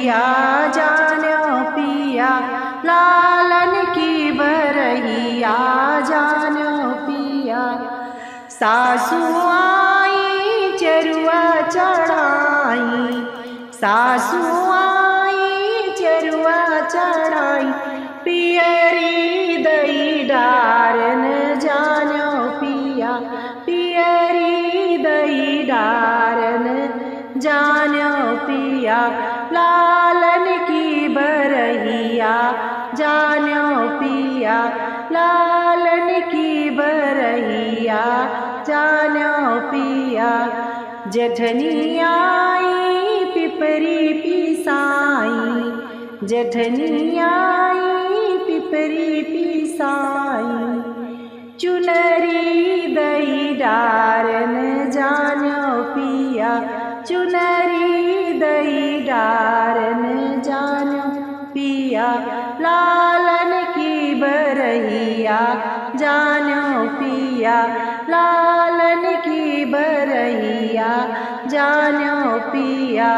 बरहिया जान्यो पिया, लालन की बरहिया जान्यो पिया। सासू आई चरुआ चढ़ाई, सासू आई चरुआ चढ़ाई, पियरी दई डारन जान्यो पिया, पियरी दई डारन जान्यो पिया। लालन की बरहिया जान्यो पिया, लालन की बरहिया जान्यो पिया। जेठनी आई पिपरी पिसाई, जेठनी आई पिपरी पिसाई, चुनरी दई डारन जान्यो पिया, चुनरी दई डारन जान्यो पिया। लालन की बरहिया जान्यो पिया, लालन की बरहिया जान्यो पिया।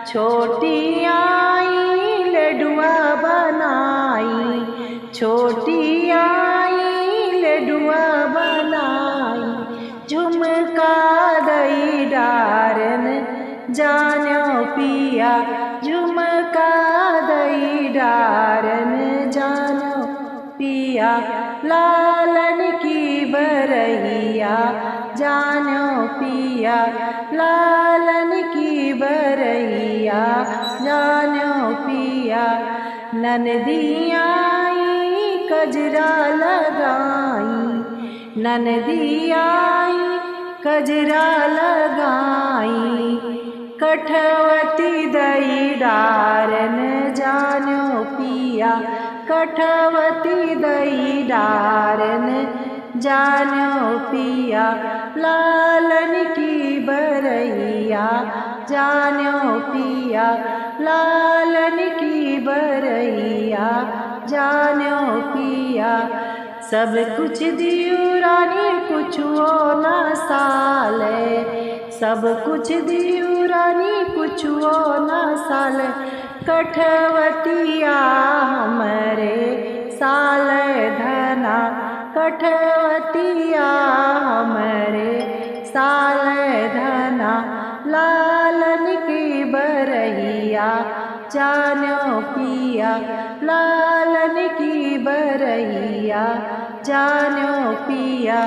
छोटी आई लडुआ बनाई, छोटी आई लडुआ बनाई, झुमका दई डारन जान्यो पिया, झुमका दई डारन जान्यो पिया। लालन की बरहिया जान्यो पिया, लालन की बरहिया जान्यो पिया। ननदी आई कजरा लगाई, ननदी आई कजरा लगाई, कठवती दई डारन जान्यो पिया, कठवती दई डारन जान्यो पिया। लालन की बरहिया जान्यो पिया, लालन की बरहिया जान्यो पिया। सब कुछ दियु रानी कुछो न साले, सब कुछ दियु रानी कुछो न साले, कठवतिया हमरे साल धना, कठवतिया हमरे साल धना। लालन की बरहिया जान्यो पिया, लालन की बरहिया जान्यो पिया।